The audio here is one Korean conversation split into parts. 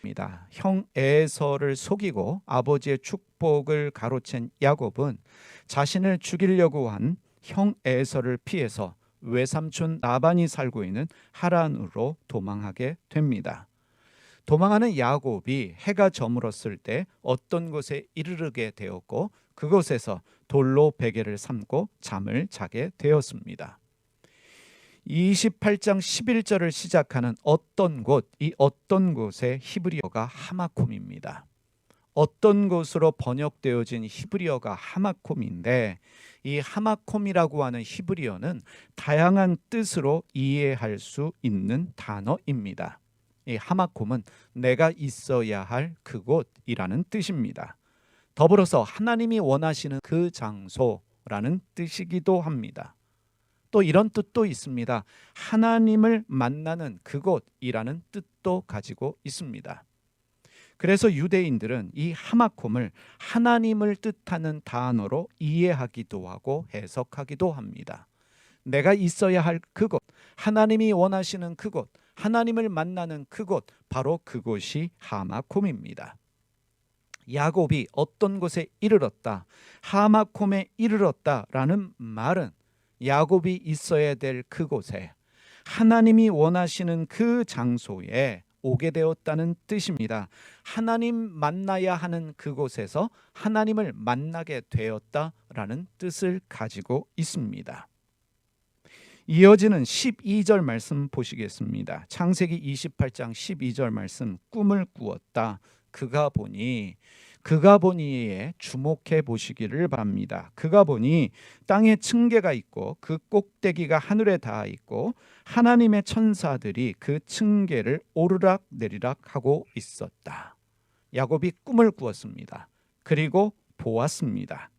입니다. 형 에서를 속이고 아버지의 축복을 가로챈 야곱은 자신을 죽이려고 한 형 에서를 피해서 외삼촌 라반이 살고 있는 하란으로 도망하게 됩니다. 도망하는 야곱이 해가 저물었을 때 어떤 곳에 이르르게 되었고 그곳에서 돌로 베개를 삼고 잠을 자게 되었습니다. 28장 11절을 시작하는 어떤 곳, 이 어떤 곳의 히브리어가 하마콤입니다. 어떤 곳으로 번역되어진 히브리어가 하마콤인데, 이 하마콤이라고 하는 히브리어는 다양한 뜻으로 이해할 수 있는 단어입니다. 이 하마콤은 내가 있어야 할 그곳이라는 뜻입니다. 더불어서 하나님이 원하시는 그 장소라는 뜻이기도 합니다. 또 이런 뜻도 있습니다. 하나님을 만나는 그곳이라는 뜻도 가지고 있습니다. 그래서 유대인들은 이 하마콤을 하나님을 뜻하는 단어로 이해하기도 하고 해석하기도 합니다. 내가 있어야 할 그곳, 하나님이 원하시는 그곳, 하나님을 만나는 그곳, 바로 그곳이 하마콤입니다. 야곱이 어떤 곳에 이르렀다, 하마콤에 이르렀다라는 말은 야곱이 있어야 될 그곳에, 하나님이 원하시는 그 장소에 오게 되었다는 뜻입니다. 하나님 만나야 하는 그곳에서 하나님을 만나게 되었다라는 뜻을 가지고 있습니다. 이어지는 12절 말씀 보시겠습니다. 창세기 28장 12절 말씀, 꿈을 꾸었다. 그가 보니에 주목해 보시기를 바랍니다. 그가 보니 땅에 층계가 있고 그 꼭대기가 하늘에 닿아 있고 하나님의 천사들이 그 층계를 오르락 내리락 하고 있었다. 야곱이 꿈을 꾸었습니다. 그리고 보았습니다.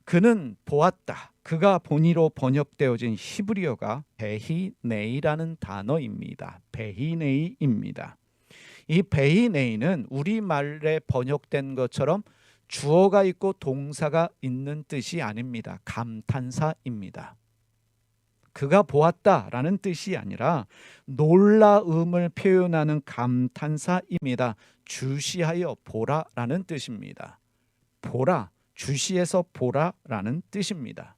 그는 보았다. 그가 보니로 번역되어진 히브리어가 베히네이라는 단어입니다. 베히네이입니다. 이 베히네이는 우리말에 번역된 것처럼 주어가 있고 동사가 있는 뜻이 아닙니다. 감탄사입니다. 그가 보았다라는 뜻이 아니라 놀라움을 표현하는 감탄사입니다. 주시하여 보라라는 뜻입니다. 보라, 주시해서 보라라는 뜻입니다.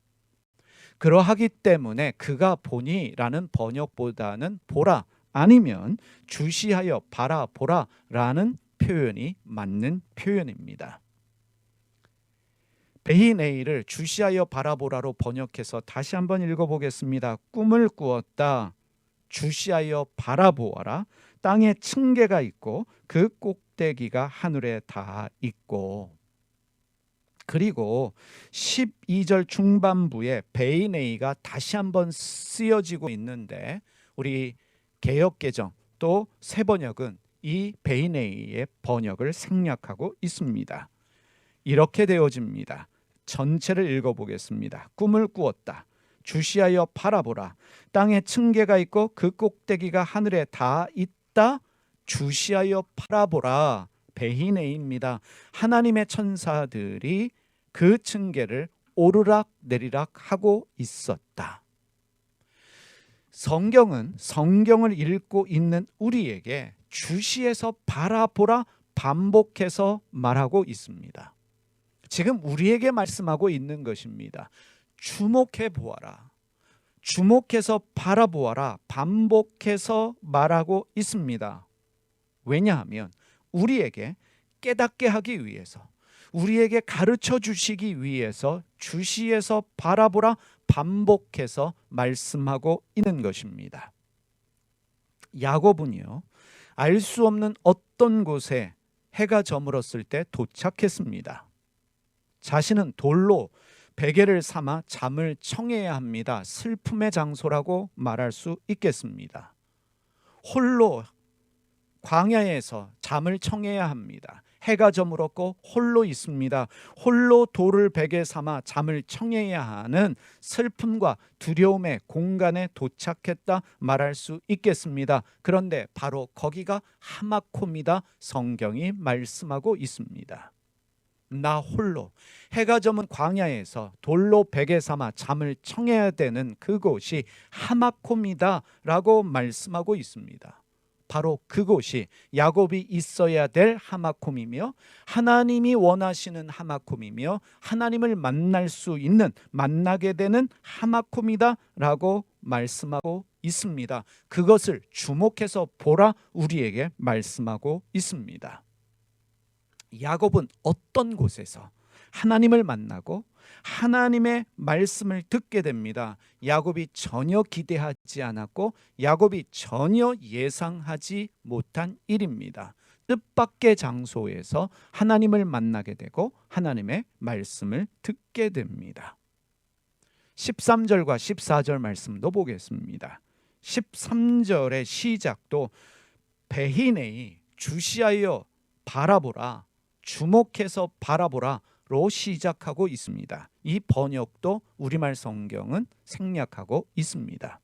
그러하기 때문에 그가 보니라는 번역보다는 보라, 아니면 주시하여 바라보라라는 표현이 맞는 표현입니다. 베히네이를 주시하여 바라보라로 번역해서 다시 한번 읽어보겠습니다. 꿈을 꾸었다. 주시하여 바라보아라. 땅에 층계가 있고 그 꼭대기가 하늘에 닿아 있고. 그리고 12절 중반부에 베히네이가 다시 한번 쓰여지고 있는데, 우리 개역개정 또 새번역은 이 베히네이의 번역을 생략하고 있습니다. 이렇게 되어집니다. 전체를 읽어보겠습니다. 꿈을 꾸었다. 주시하여 바라보라. 땅에 층계가 있고 그 꼭대기가 하늘에 닿아 있다. 주시하여 바라보라. 베히네이입니다. 하나님의 천사들이 그 층계를 오르락 내리락 하고 있었다. 성경은 성경을 읽고 있는 우리에게 주시해서 바라보라 반복해서 말하고 있습니다. 지금 우리에게 말씀하고 있는 것입니다. 주목해 보아라. 주목해서 바라보아라. 반복해서 말하고 있습니다. 왜냐하면 우리에게 깨닫게 하기 위해서, 우리에게 가르쳐 주시기 위해서 주시해서 바라보라 반복해서 말씀하고 있는 것입니다. 야곱은요, 알 수 없는 어떤 곳에 해가 저물었을 때 도착했습니다. 자신은 돌로 베개를 삼아 잠을 청해야 합니다. 슬픔의 장소라고 말할 수 있겠습니다. 홀로 광야에서 잠을 청해야 합니다. 해가 저물었고 홀로 있습니다. 홀로 돌을 베개 삼아 잠을 청해야 하는 슬픔과 두려움의 공간에 도착했다 말할 수 있겠습니다. 그런데 바로 거기가 하마콤이다 성경이 말씀하고 있습니다. 나 홀로 해가 저문 광야에서 돌로 베개 삼아 잠을 청해야 되는 그곳이 하마콤이다 라고 말씀하고 있습니다. 바로 그곳이 야곱이 있어야 될 하마콤이며 하나님이 원하시는 하마콤이며 하나님을 만날 수 있는, 만나게 되는 하마콤이다라고 말씀하고 있습니다. 그것을 주목해서 보라 우리에게 말씀하고 있습니다. 야곱은 어떤 곳에서 하나님을 만나고 하나님의 말씀을 듣게 됩니다. 야곱이 전혀 기대하지 않았고 야곱이 전혀 예상하지 못한 일입니다. 뜻밖의 장소에서 하나님을 만나게 되고 하나님의 말씀을 듣게 됩니다. 13절과 14절 말씀도 보겠습니다. 13절의 시작도 베히네이 주시하여 바라보라, 주목해서 바라보라 로 시작하고 있습니다. 이 번역도 우리말 성경은 생략하고 있습니다.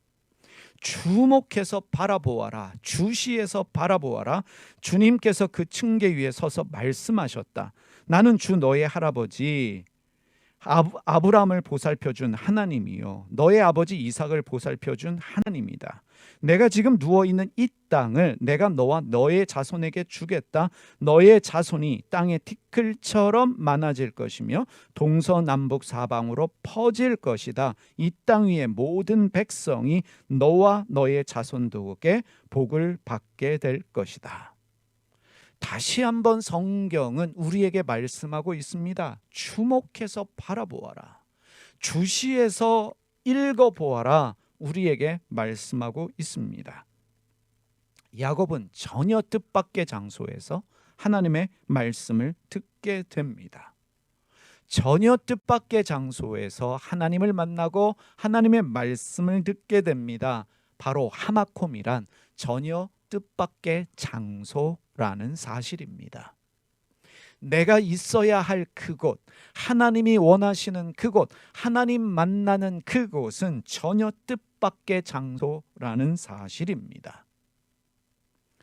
주목해서 바라보아라, 주시해서 바라보아라. 주님께서 그 층계 위에 서서 말씀하셨다. 나는 주 너의 할아버지 아브라함을 보살펴준 하나님이요 너의 아버지 이삭을 보살펴준 하나님이다. 내가 지금 누워있는 이 땅을 내가 너와 너의 자손에게 주겠다. 너의 자손이 땅의 티끌처럼 많아질 것이며 동서남북 사방으로 퍼질 것이다. 이 땅 위의 모든 백성이 너와 너의 자손들에게 복을 받게 될 것이다. 다시 한번 성경은 우리에게 말씀하고 있습니다. 주목해서 바라보아라, 주시해서 읽어보아라 우리에게 말씀하고 있습니다. 야곱은 전혀 뜻밖의 장소에서 하나님의 말씀을 듣게 됩니다. 전혀 뜻밖의 장소에서 하나님을 만나고 하나님의 말씀을 듣게 됩니다. 바로 하마콤이란 전혀 뜻밖의 장소라는 사실입니다. 내가 있어야 할 그곳, 하나님이 원하시는 그곳, 하나님 만나는 그곳은 전혀 뜻밖의 장소라는 사실입니다.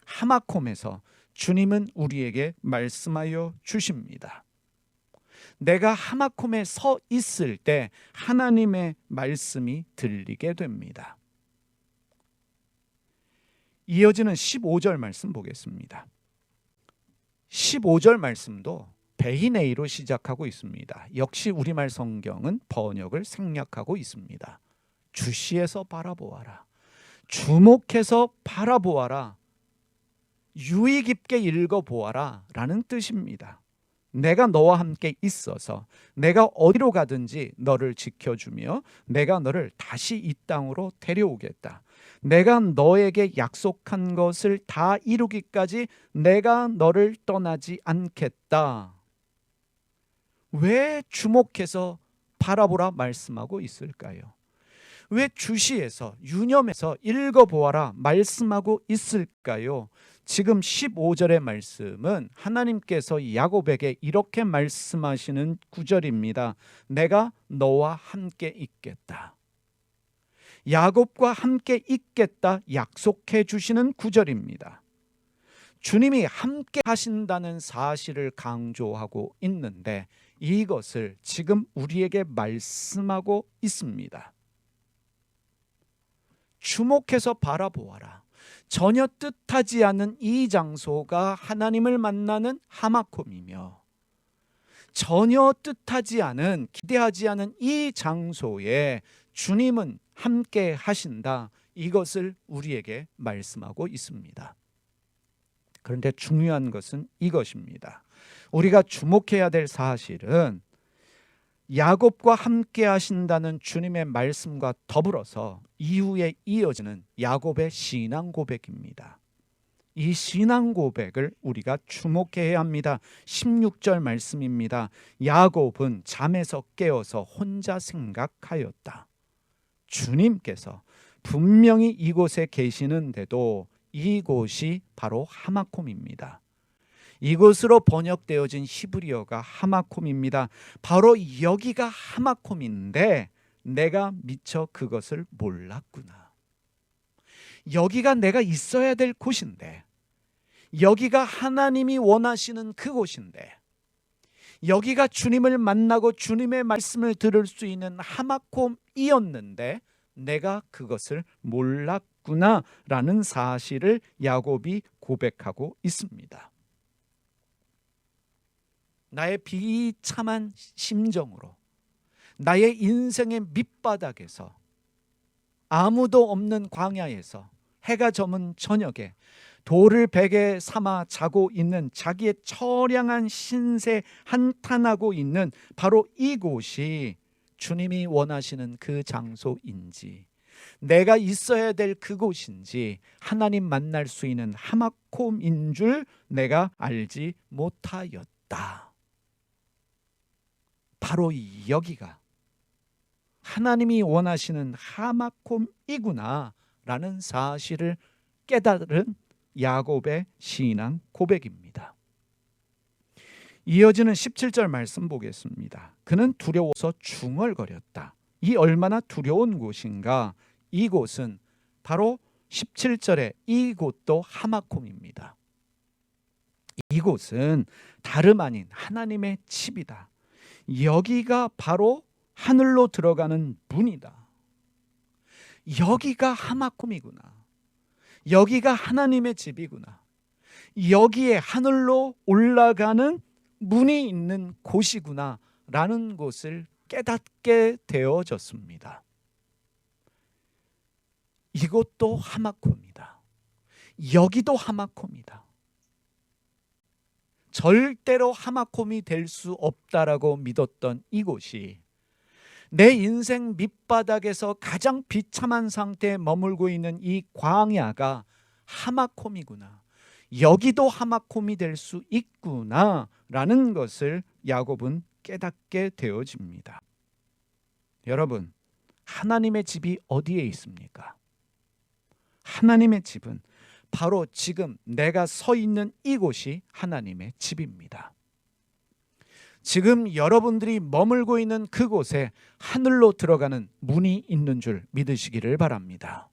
하마콤에서 주님은 우리에게 말씀하여 주십니다. 내가 하마콤에 서 있을 때 하나님의 말씀이 들리게 됩니다. 이어지는 15절 말씀 보겠습니다. 15절 말씀도 베히네이로 시작하고 있습니다. 역시 우리말 성경은 번역을 생략하고 있습니다. 주시해서 바라보아라, 주목해서 바라보아라, 유의 깊게 읽어보아라 라는 뜻입니다. 내가 너와 함께 있어서 내가 어디로 가든지 너를 지켜주며 내가 너를 다시 이 땅으로 데려오겠다. 내가 너에게 약속한 것을 다 이루기까지 내가 너를 떠나지 않겠다. 왜 주목해서 바라보라 말씀하고 있을까요? 왜 주시해서 유념해서 읽어보아라 말씀하고 있을까요? 지금 15절의 말씀은 하나님께서 야곱에게 이렇게 말씀하시는 구절입니다. 내가 너와 함께 있겠다. 야곱과 함께 있겠다 약속해 주시는 구절입니다. 주님이 함께 하신다는 사실을 강조하고 있는데 이것을 지금 우리에게 말씀하고 있습니다. 주목해서 바라보아라. 전혀 뜻하지 않은 이 장소가 하나님을 만나는 하마콤이며 전혀 뜻하지 않은, 기대하지 않은 이 장소에 주님은 함께 하신다. 이것을 우리에게 말씀하고 있습니다. 그런데 중요한 것은 이것입니다. 우리가 주목해야 될 사실은 야곱과 함께 하신다는 주님의 말씀과 더불어서 이후에 이어지는 야곱의 신앙 고백입니다. 이 신앙 고백을 우리가 주목해야 합니다. 16절 말씀입니다. 야곱은 잠에서 깨어서 혼자 생각하였다. 주님께서 분명히 이곳에 계시는데도 이곳이 바로 하마콤입니다. 이곳으로 번역되어진 히브리어가 하마콤입니다. 바로 여기가 하마콤인데 내가 미처 그것을 몰랐구나. 여기가 내가 있어야 될 곳인데, 여기가 하나님이 원하시는 그곳인데, 여기가 주님을 만나고 주님의 말씀을 들을 수 있는 하마콤이었는데 내가 그것을 있구나라는 사실을 야곱이 고백하고 있습니다. 나의 비참한 심정으로 나의 인생의 밑바닥에서 아무도 없는 광야에서 해가 저문 저녁에 돌을 베개 삼아 자고 있는 자기의 처량한 신세 한탄하고 있는 바로 이곳이 주님이 원하시는 그 장소인지, 내가 있어야 될 그곳인지 하나님 만날 수 있는 하마콤인 줄 내가 알지 못하였다. 바로 여기가 하나님이 원하시는 하마콤이구나 라는 사실을 깨달은 야곱의 신앙 고백입니다. 이어지는 17절 말씀 보겠습니다. 그는 두려워서 중얼거렸다. 이 얼마나 두려운 곳인가. 이곳은 바로 17절에 이곳도 하마콤입니다. 이곳은 다름 아닌 하나님의 집이다. 여기가 바로 하늘로 들어가는 문이다. 여기가 하마콤이구나. 여기가 하나님의 집이구나. 여기에 하늘로 올라가는 문이 있는 곳이구나 라는 것을 깨닫게 되어졌습니다. 이곳도 하마콤이다. 여기도 하마콤이다. 절대로 하마콤이 될 수 없다라고 믿었던 이곳이 내 인생 밑바닥에서 가장 비참한 상태에 머물고 있는 이 광야가 하마콤이구나. 여기도 하마콤이 될 수 있구나 라는 것을 야곱은 깨닫게 되어집니다. 여러분, 하나님의 집이 어디에 있습니까? 하나님의 집은 바로 지금 내가 서 있는 이곳이 하나님의 집입니다. 지금 여러분들이 머물고 있는 그곳에 하늘로 들어가는 문이 있는 줄 믿으시기를 바랍니다.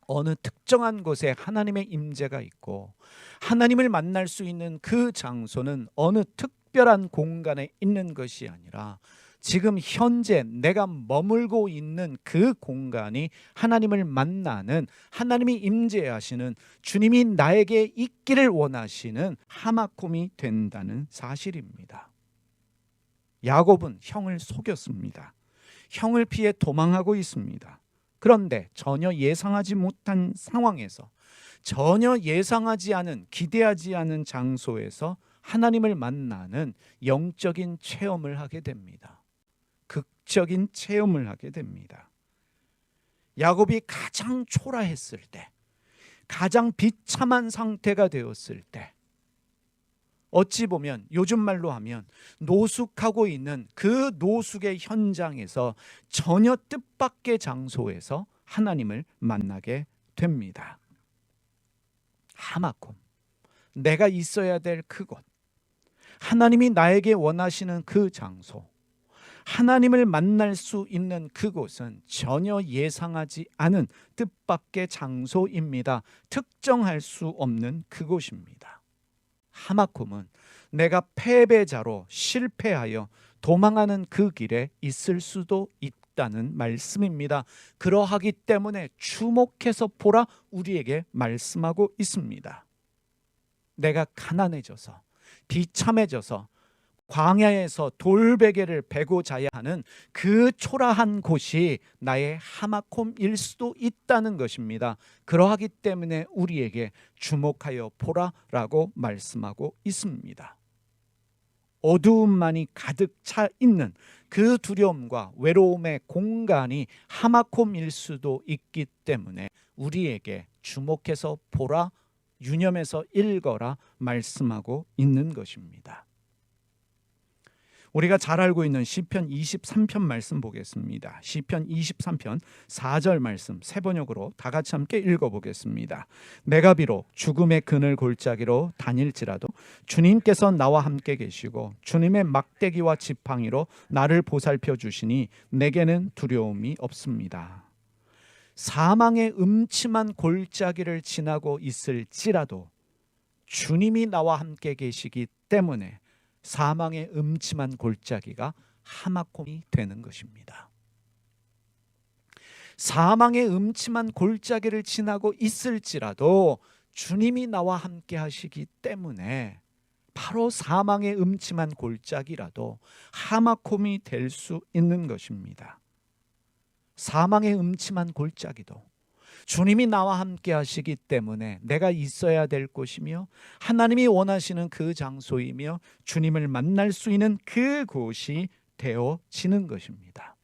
어느 특정한 곳에 하나님의 임재가 있고 하나님을 만날 수 있는 그 장소는 어느 특별한 공간에 있는 것이 아니라 지금 현재 내가 머물고 있는 그 공간이 하나님을 만나는, 하나님이 임재하시는, 주님이 나에게 있기를 원하시는 하마콤이 된다는 사실입니다. 야곱은 형을 속였습니다. 형을 피해 도망하고 있습니다. 그런데 전혀 예상하지 못한 상황에서, 전혀 예상하지 않은, 기대하지 않은 장소에서 하나님을 만나는 영적인 체험을 하게 됩니다. 극적인 체험을 하게 됩니다. 야곱이 가장 초라했을 때, 가장 비참한 상태가 되었을 때, 어찌 보면 요즘 말로 하면 노숙하고 있는 그 노숙의 현장에서 전혀 뜻밖의 장소에서 하나님을 만나게 됩니다. 하마콤, 내가 있어야 될 그곳, 하나님이 나에게 원하시는 그 장소, 하나님을 만날 수 있는 그곳은 전혀 예상하지 않은 뜻밖의 장소입니다. 특정할 수 없는 그곳입니다. 하마콤은 내가 패배자로 실패하여 도망하는 그 길에 있을 수도 있다는 말씀입니다. 그러하기 때문에 주목해서 보라 우리에게 말씀하고 있습니다. 내가 가난해져서 비참해져서 광야에서 돌베개를 베고 자야 하는 그 초라한 곳이 나의 하마콤일 수도 있다는 것입니다. 그러하기 때문에 우리에게 주목하여 보라라고 말씀하고 있습니다. 어두움만이 가득 차 있는 그 두려움과 외로움의 공간이 하마콤일 수도 있기 때문에 우리에게 주목해서 보라, 유념해서 읽어라 말씀하고 있는 것입니다. 우리가 잘 알고 있는 시편 23편 말씀 보겠습니다. 시편 23편 4절 말씀 세 번역으로 다 같이 함께 읽어보겠습니다. 내가 비록 죽음의 그늘 골짜기로 다닐지라도 주님께서 나와 함께 계시고 주님의 막대기와 지팡이로 나를 보살펴 주시니 내게는 두려움이 없습니다. 사망의 음침한 골짜기를 지나고 있을지라도 주님이 나와 함께 계시기 때문에 사망의 음침한 골짜기가 하마콤이 되는 것입니다. 사망의 음침한 골짜기를 지나고 있을지라도 주님이 나와 함께 하시기 때문에 바로 사망의 음침한 골짜기라도 하마콤이 될 수 있는 것입니다. 사망의 음침한 골짜기도 주님이 나와 함께 하시기 때문에 내가 있어야 될 곳이며 하나님이 원하시는 그 장소이며 주님을 만날 수 있는 그곳이 되어지는 것입니다.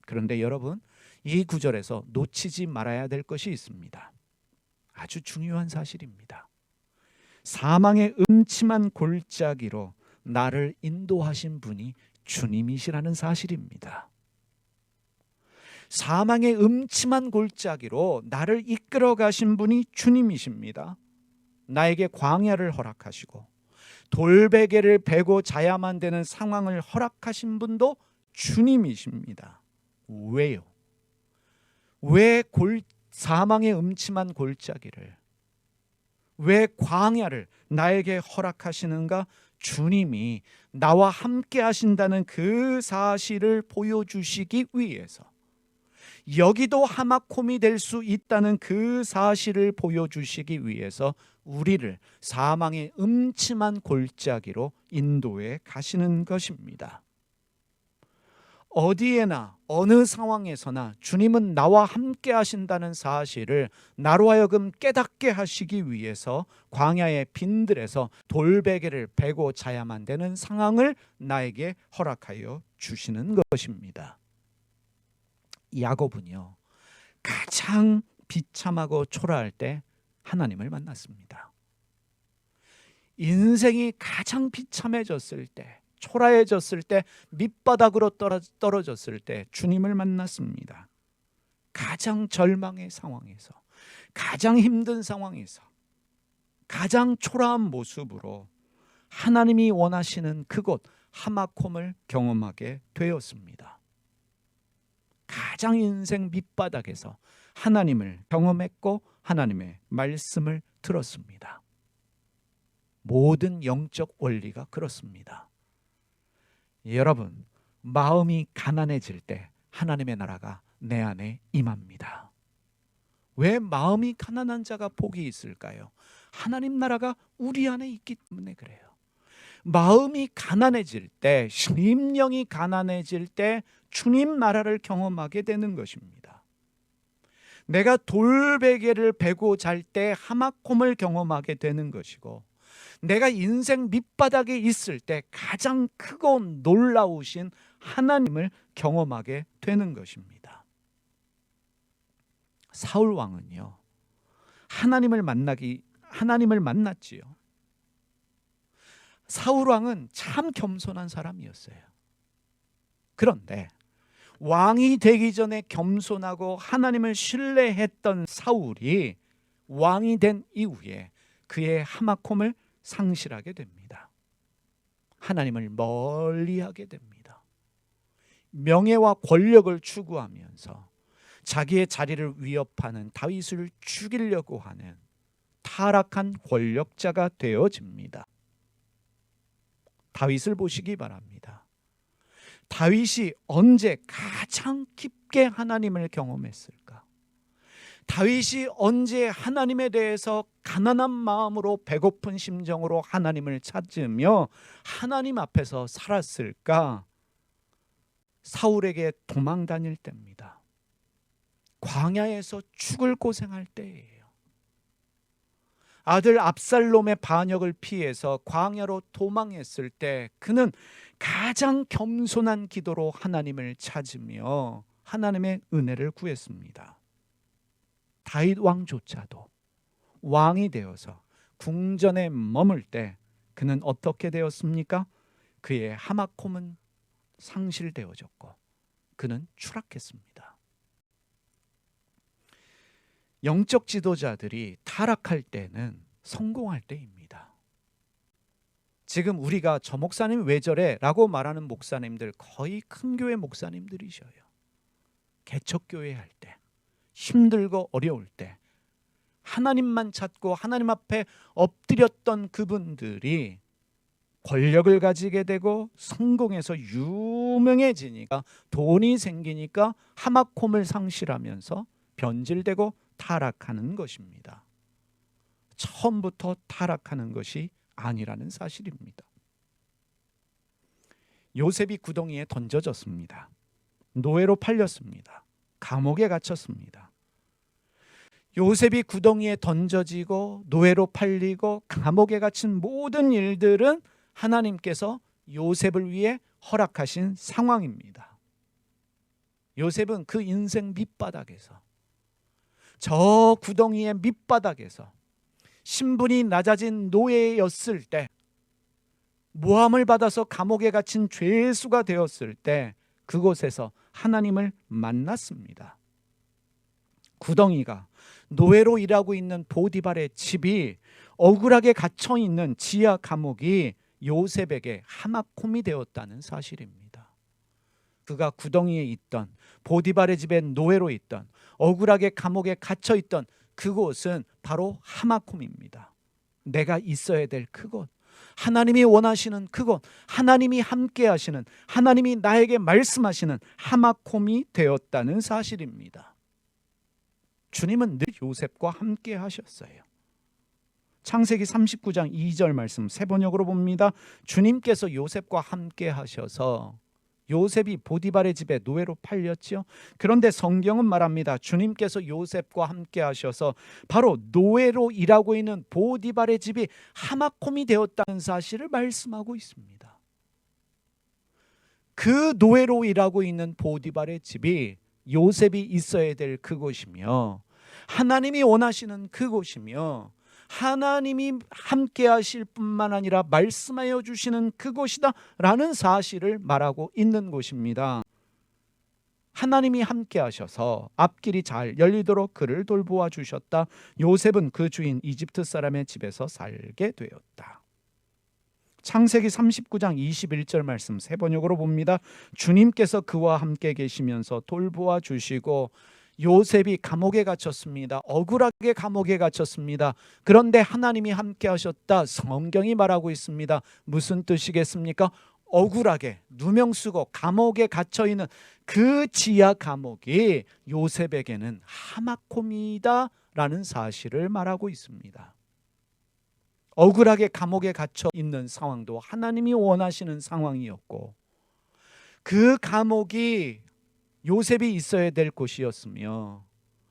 그런데 여러분, 이 구절에서 놓치지 말아야 될 것이 있습니다. 아주 중요한 사실입니다. 사망의 음침한 골짜기로 나를 인도하신 분이 주님이시라는 사실입니다. 사망의 음침한 골짜기로 나를 이끌어 가신 분이 주님이십니다. 나에게 광야를 허락하시고 돌베개를 베고 자야만 되는 상황을 허락하신 분도 주님이십니다. 왜요? 왜 사망의 음침한 골짜기를, 왜 광야를 나에게 허락하시는가? 주님이 나와 함께 하신다는 그 사실을 보여주시기 위해서, 여기도 하마콤이 될 수 있다는 그 사실을 보여주시기 위해서 우리를 사망의 음침한 골짜기로 인도해 가시는 것입니다. 어디에나 어느 상황에서나 주님은 나와 함께 하신다는 사실을 나로 하여금 깨닫게 하시기 위해서 광야의 빈들에서 돌베개를 베고 자야만 되는 상황을 나에게 허락하여 주시는 것입니다. 야곱은요, 가장 비참하고 초라할 때 하나님을 만났습니다. 인생이 가장 비참해졌을 때, 초라해졌을 때, 밑바닥으로 떨어졌을 때 주님을 만났습니다. 가장 절망의 상황에서, 가장 힘든 상황에서, 가장 초라한 모습으로 하나님이 원하시는 그곳 하마콤을 경험하게 되었습니다. 가장 인생 밑바닥에서 하나님을 경험했고 하나님의 말씀을 들었습니다. 모든 영적 원리가 그렇습니다. 여러분, 마음이 가난해질 때 하나님의 나라가 내 안에 임합니다. 왜 마음이 가난한 자가 복이 있을까요? 하나님 나라가 우리 안에 있기 때문에 그래요. 마음이 가난해질 때, 심령이 가난해질 때 주님 나라를 경험하게 되는 것입니다. 내가 돌베개를 베고 잘 때 하마콤을 경험하게 되는 것이고, 내가 인생 밑바닥에 있을 때 가장 크고 놀라우신 하나님을 경험하게 되는 것입니다. 사울 왕은요, 하나님을 만났지요. 사울 왕은 참 겸손한 사람이었어요. 그런데 왕이 되기 전에 겸손하고 하나님을 신뢰했던 사울이 왕이 된 이후에 그의 하마콤을 상실하게 됩니다. 하나님을 멀리하게 됩니다. 명예와 권력을 추구하면서 자기의 자리를 위협하는 다윗을 죽이려고 하는 타락한 권력자가 되어집니다. 다윗을 보시기 바랍니다. 다윗이 언제 가장 깊게 하나님을 경험했을까? 다윗이 언제 하나님에 대해서 가난한 마음으로 배고픈 심정으로 하나님을 찾으며 하나님 앞에서 살았을까? 사울에게 도망 다닐 때입니다. 광야에서 죽을 고생할 때예요. 아들 압살롬의 반역을 피해서 광야로 도망했을 때 그는 가장 겸손한 기도로 하나님을 찾으며 하나님의 은혜를 구했습니다. 다윗 왕조차도 왕이 되어서 궁전에 머물 때 그는 어떻게 되었습니까? 그의 하마콤은 상실되어졌고 그는 추락했습니다. 영적 지도자들이 타락할 때는 성공할 때입니다. 지금 우리가 저 목사님 왜 저래? 라고 말하는 목사님들 거의 큰 교회 목사님들이셔요. 개척교회 할 때, 힘들고 어려울 때 하나님만 찾고 하나님 앞에 엎드렸던 그분들이 권력을 가지게 되고 성공해서 유명해지니까, 돈이 생기니까 하마콤을 상실하면서 변질되고 타락하는 것입니다. 처음부터 타락하는 것이 아니라는 사실입니다. 요셉이 구덩이에 던져졌습니다. 노예로 팔렸습니다. 감옥에 갇혔습니다. 요셉이 구덩이에 던져지고 노예로 팔리고 감옥에 갇힌 모든 일들은 하나님께서 요셉을 위해 허락하신 상황입니다. 요셉은 그 인생 밑바닥에서, 저 구덩이의 밑바닥에서 신분이 낮아진 노예였을 때, 모함을 받아서 감옥에 갇힌 죄수가 되었을 때 그곳에서 하나님을 만났습니다. 구덩이가, 노예로 일하고 있는 보디발의 집이, 억울하게 갇혀 있는 지하 감옥이 요셉에게 하마콤이 되었다는 사실입니다. 그가 구덩이에 있던, 보디발의 집에 노예로 있던, 억울하게 감옥에 갇혀 있던 그곳은 바로 하마콤입니다. 내가 있어야 될 그곳, 하나님이 원하시는 그곳, 하나님이 함께 하시는, 하나님이 나에게 말씀하시는 하마콤이 되었다는 사실입니다. 주님은 늘 요셉과 함께 하셨어요. 창세기 39장 2절 말씀 세 번역으로 봅니다. 주님께서 요셉과 함께 하셔서, 요셉이 보디발의 집에 노예로 팔렸지요. 그런데 성경은 말합니다. 주님께서 요셉과 함께 하셔서 바로 노예로 일하고 있는 보디발의 집이 하마콤이 되었다는 사실을 말씀하고 있습니다. 그 노예로 일하고 있는 보디발의 집이 요셉이 있어야 될 그곳이며, 하나님이 원하시는 그곳이며, 하나님이 함께 하실 뿐만 아니라 말씀하여 주시는 그곳이다 라는 사실을 말하고 있는 곳입니다. 하나님이 함께 하셔서 앞길이 잘 열리도록 그를 돌보아 주셨다. 요셉은 그 주인 이집트 사람의 집에서 살게 되었다. 창세기 39장 21절 말씀 세 번역으로 봅니다. 주님께서 그와 함께 계시면서 돌보아 주시고, 요셉이 감옥에 갇혔습니다. 억울하게 감옥에 갇혔습니다. 그런데 하나님이 함께 하셨다. 성경이 말하고 있습니다. 무슨 뜻이겠습니까? 억울하게 누명 쓰고 감옥에 갇혀 있는 그 지하 감옥이 요셉에게는 하마콤이다 라는 사실을 말하고 있습니다. 억울하게 감옥에 갇혀 있는 상황도 하나님이 원하시는 상황이었고, 그 감옥이 요셉이 있어야 될 곳이었으며,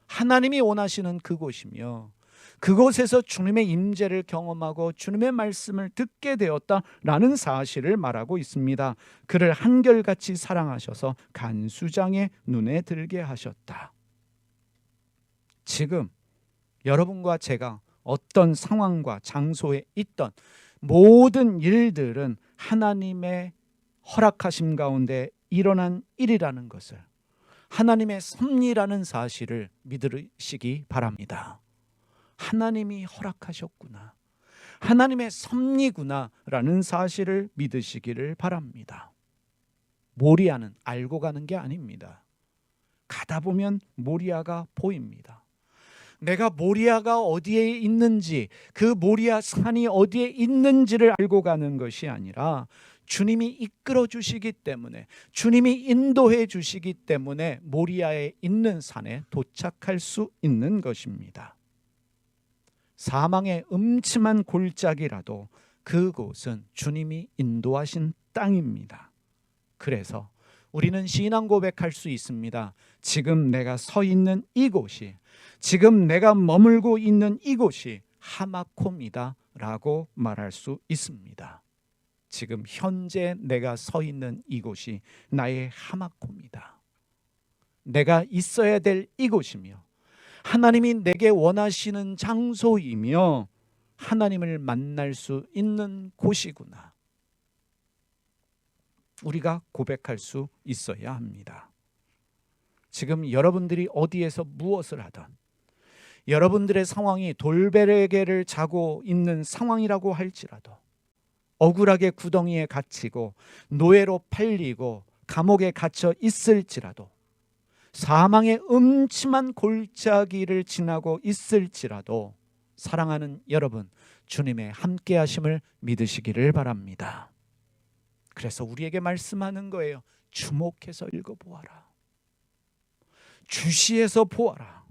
하나님이 원하시는 그곳이며, 그곳에서 주님의 임재를 경험하고 주님의 말씀을 듣게 되었다라는 사실을 말하고 있습니다. 그를 한결같이 사랑하셔서 간수장의 눈에 들게 하셨다. 지금 여러분과 제가 어떤 상황과 장소에 있던 모든 일들은 하나님의 허락하심 가운데 일어난 일이라는 것을, 하나님의 섭리라는 사실을 믿으시기 바랍니다. 하나님이 허락하셨구나, 하나님의 섭리구나 라는 사실을 믿으시기를 바랍니다. 모리아는 알고 가는 게 아닙니다. 가다 보면 모리아가 보입니다. 내가 모리아가 어디에 있는지, 그 모리아 산이 어디에 있는지를 알고 가는 것이 아니라 주님이 이끌어 주시기 때문에, 주님이 인도해 주시기 때문에 모리아에 있는 산에 도착할 수 있는 것입니다. 사망의 음침한 골짜기라도 그곳은 주님이 인도하신 땅입니다. 그래서 우리는 신앙 고백할 수 있습니다. 지금 내가 서 있는 이곳이, 지금 내가 머물고 있는 이곳이 하마콤이다 라고 말할 수 있습니다. 지금 현재 내가 서 있는 이곳이 나의 하마콤이다. 내가 있어야 될 이곳이며, 하나님이 내게 원하시는 장소이며, 하나님을 만날 수 있는 곳이구나. 우리가 고백할 수 있어야 합니다. 지금 여러분들이 어디에서 무엇을 하든, 여러분들의 상황이 돌베개를 자고 있는 상황이라고 할지라도, 억울하게 구덩이에 갇히고 노예로 팔리고 감옥에 갇혀 있을지라도, 사망의 음침한 골짜기를 지나고 있을지라도, 사랑하는 여러분, 주님의 함께 하심을 믿으시기를 바랍니다. 그래서 우리에게 말씀하는 거예요. 주목해서 읽어보아라. 주시해서 보아라.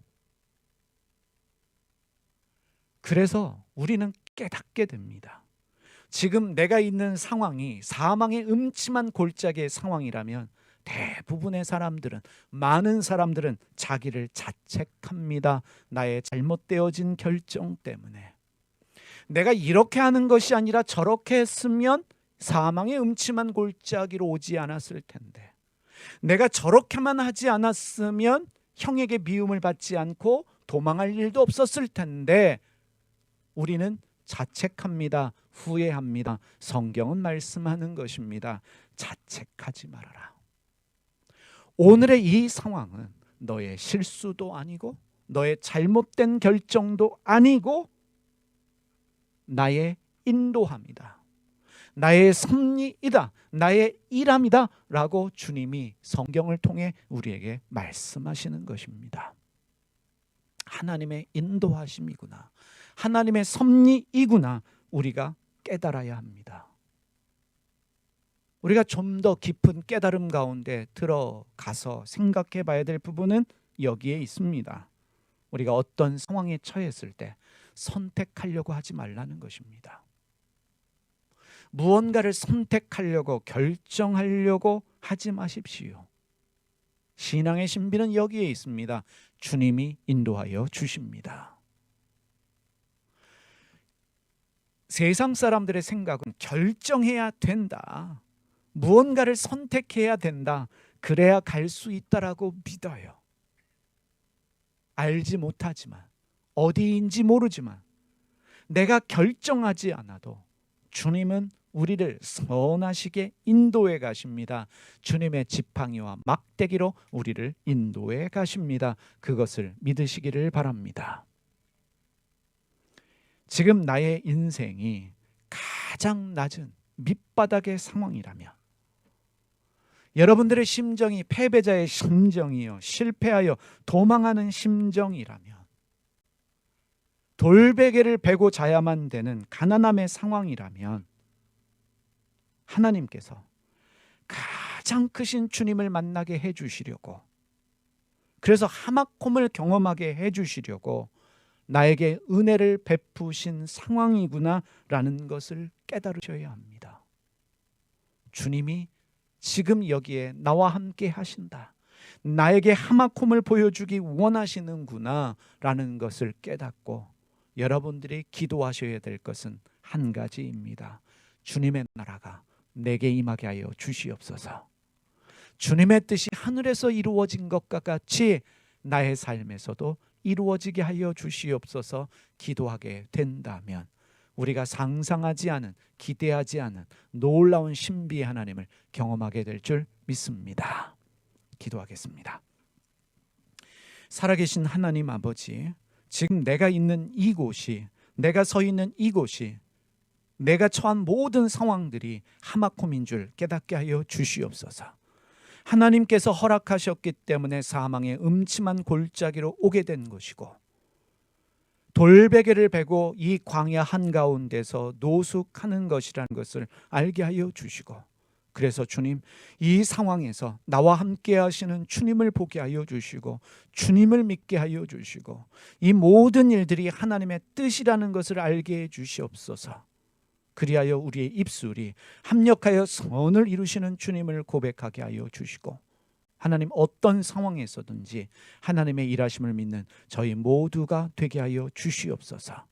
그래서 우리는 깨닫게 됩니다. 지금 내가 있는 상황이 사망의 음침한 골짜기의 상황이라면 대부분의 사람들은, 많은 사람들은 자기를 자책합니다. 나의 잘못되어진 결정 때문에. 내가 이렇게 하는 것이 아니라 저렇게 했으면 사망의 음침한 골짜기로 오지 않았을 텐데, 내가 저렇게만 하지 않았으면 형에게 미움을 받지 않고 도망할 일도 없었을 텐데, 우리는 자책합니다. 후회합니다. 성경은 말씀하는 것입니다. 자책하지 말아라. 오늘의 이 상황은 너의 실수도 아니고 너의 잘못된 결정도 아니고 나의 인도함이다. 나의 섭리이다. 나의 일함이다. 라고 주님이 성경을 통해 우리에게 말씀하시는 것입니다. 하나님의 인도하심이구나. 하나님의 섭리이구나. 우리가 깨달아야 합니다. 우리가 좀 더 깊은 깨달음 가운데 들어가서 생각해 봐야 될 부분은 여기에 있습니다. 우리가 어떤 상황에 처했을 때 선택하려고 하지 말라는 것입니다. 무언가를 선택하려고 결정하려고 하지 마십시오. 신앙의 신비는 여기에 있습니다. 주님이 인도하여 주십니다. 세상 사람들의 생각은 결정해야 된다. 무언가를 선택해야 된다. 그래야 갈 수 있다라고 믿어요. 알지 못하지만, 어디인지 모르지만, 내가 결정하지 않아도 주님은 우리를 선하시게 인도해 가십니다. 주님의 지팡이와 막대기로 우리를 인도해 가십니다. 그것을 믿으시기를 바랍니다. 지금 나의 인생이 가장 낮은 밑바닥의 상황이라면, 여러분들의 심정이 패배자의 심정이요, 실패하여 도망하는 심정이라면, 돌베개를 베고 자야만 되는 가난함의 상황이라면, 하나님께서 가장 크신 주님을 만나게 해주시려고, 그래서 하마콤을 경험하게 해주시려고 나에게 은혜를 베푸신 상황이구나 라는 것을 깨달으셔야 합니다. 주님이 지금 여기에 나와 함께 하신다, 나에게 하마콤을 보여주기 원하시는구나 라는 것을 깨닫고 여러분들이 기도하셔야 될 것은 한 가지입니다. 주님의 나라가 내게 임하게 하여 주시옵소서. 주님의 뜻이 하늘에서 이루어진 것과 같이 나의 삶에서도 이루어지게 하여 주시옵소서. 기도하게 된다면 우리가 상상하지 않은, 기대하지 않은 놀라운 신비의 하나님을 경험하게 될 줄 믿습니다. 기도하겠습니다. 살아계신 하나님 아버지, 지금 내가 있는 이곳이, 내가 서 있는 이곳이, 내가 처한 모든 상황들이 하마콤인 줄 깨닫게 하여 주시옵소서. 하나님께서 허락하셨기 때문에 사망의 음침한 골짜기로 오게 된 것이고, 돌베개를 베고 이 광야 한가운데서 노숙하는 것이라는 것을 알게 하여 주시고, 그래서 주님, 이 상황에서 나와 함께 하시는 주님을 보게 하여 주시고, 주님을 믿게 하여 주시고, 이 모든 일들이 하나님의 뜻이라는 것을 알게 해 주시옵소서. 그리하여 우리의 입술이 합력하여 선을 이루시는 주님을 고백하게 하여 주시고, 하나님 어떤 상황에서든지 하나님의 일하심을 믿는 저희 모두가 되게 하여 주시옵소서.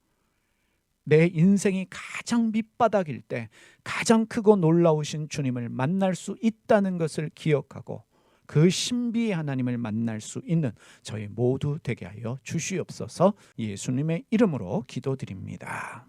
내 인생이 가장 밑바닥일 때 가장 크고 놀라우신 주님을 만날 수 있다는 것을 기억하고 그 신비의 하나님을 만날 수 있는 저희 모두 되게 하여 주시옵소서. 예수님의 이름으로 기도드립니다.